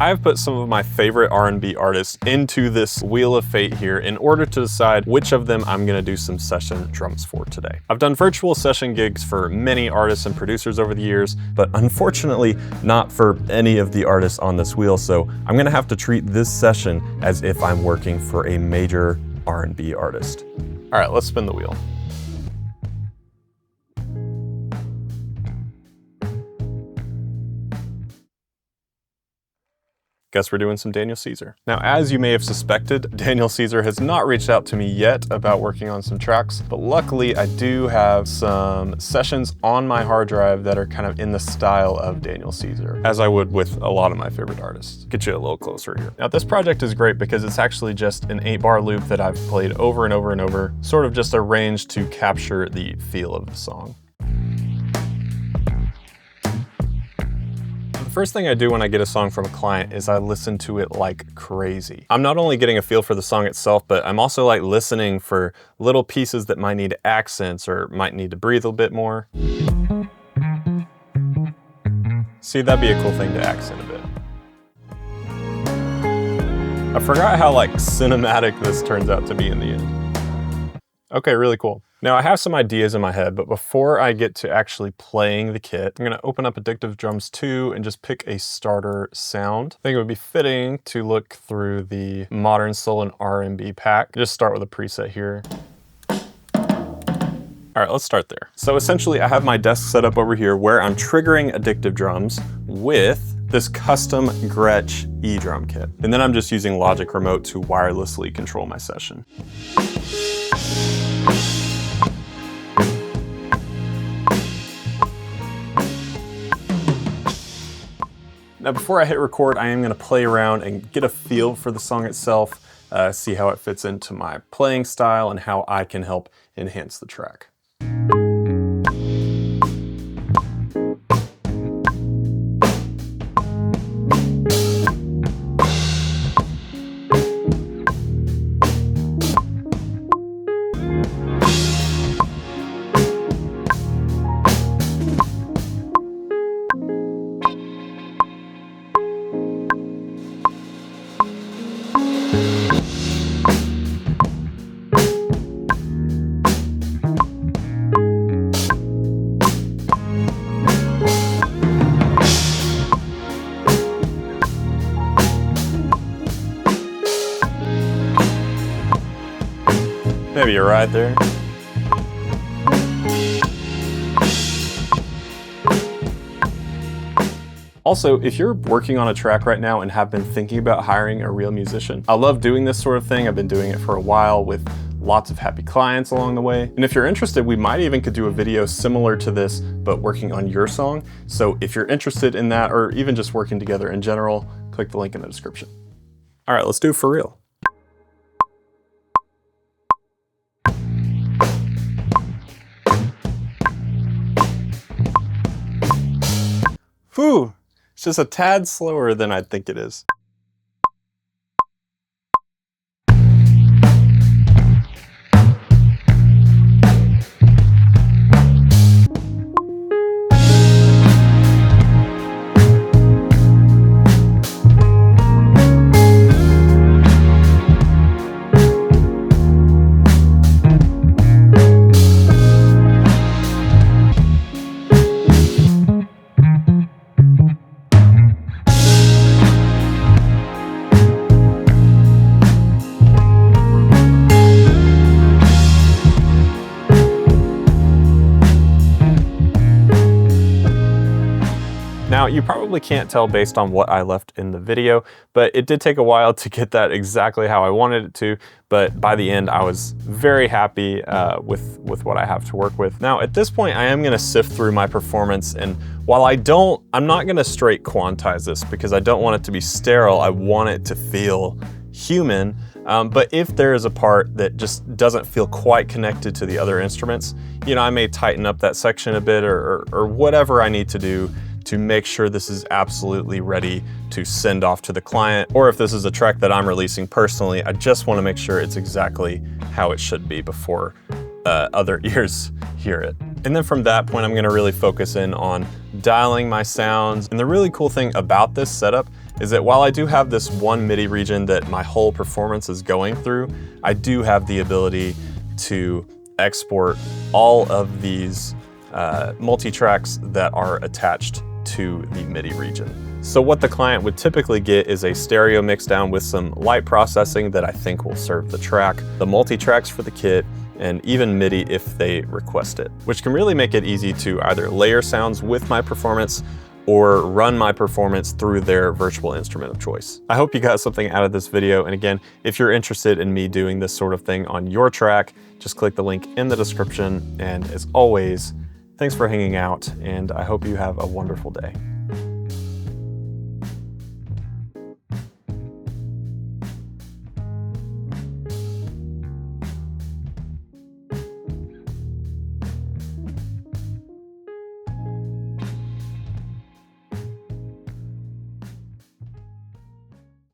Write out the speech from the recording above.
I've put some of my favorite R&B artists into this wheel of fate here in order to decide which of them I'm gonna do some session drums for today. I've done virtual session gigs for many artists and producers over the years, but unfortunately not for any of the artists on this wheel, so I'm gonna have to treat this session as if I'm working for a major R&B artist. All right, let's spin the wheel. Guess we're doing some Daniel Caesar. Now, as you may have suspected, Daniel Caesar has not reached out to me yet about working on some tracks, but luckily I do have some sessions on my hard drive that are kind of in the style of Daniel Caesar, as I would with a lot of my favorite artists. Get you a little closer here. Now, this project is great because it's actually just an 8-bar loop that I've played over and over and over, sort of just arranged to capture the feel of the song. The first thing I do when I get a song from a client is I listen to it like crazy. I'm not only getting a feel for the song itself, but I'm also like listening for little pieces that might need accents or might need to breathe a bit more. See, that'd be a cool thing to accent a bit. I forgot how like cinematic this turns out to be in the end. Okay, really cool. Now I have some ideas in my head, but before I get to actually playing the kit, I'm gonna open up Addictive Drums 2 and just pick a starter sound. I think it would be fitting to look through the Modern Soul and R&B pack. Just start with a preset here. All right, let's start there. So essentially I have my desk set up over here where I'm triggering Addictive Drums with this custom Gretsch E-drum kit. And then I'm just using Logic Remote to wirelessly control my session. Now before I hit record, I am gonna play around and get a feel for the song itself, see how it fits into my playing style and how I can help enhance the track. Maybe you're right there. Also, if you're working on a track right now and have been thinking about hiring a real musician, I love doing this sort of thing. I've been doing it for a while with lots of happy clients along the way. And if you're interested, we might even could do a video similar to this, but working on your song. So if you're interested in that, or even just working together in general, click the link in the description. All right, let's do it for real. Whew, it's just a tad slower than I'd think it is. Now, you probably can't tell based on what I left in the video, but it did take a while to get that exactly how I wanted it to, but by the end, I was very happy with what I have to work with. Now, at this point, I am gonna sift through my performance, and while I'm not gonna straight quantize this because I don't want it to be sterile, I want it to feel human, but if there is a part that just doesn't feel quite connected to the other instruments, you know, I may tighten up that section a bit or whatever I need to do to make sure this is absolutely ready to send off to the client. Or if this is a track that I'm releasing personally, I just want to make sure it's exactly how it should be before other ears hear it. And then from that point, I'm going to really focus in on dialing my sounds. And the really cool thing about this setup is that while I do have this one MIDI region that my whole performance is going through, I do have the ability to export all of these multi-tracks that are attached to the MIDI region. So what the client would typically get is a stereo mixdown with some light processing that I think will serve the track, the multi-tracks for the kit, and even MIDI if they request it, which can really make it easy to either layer sounds with my performance or run my performance through their virtual instrument of choice. I hope you got something out of this video, and again, if you're interested in me doing this sort of thing on your track, just click the link in the description, and as always, thanks for hanging out, and I hope you have a wonderful day.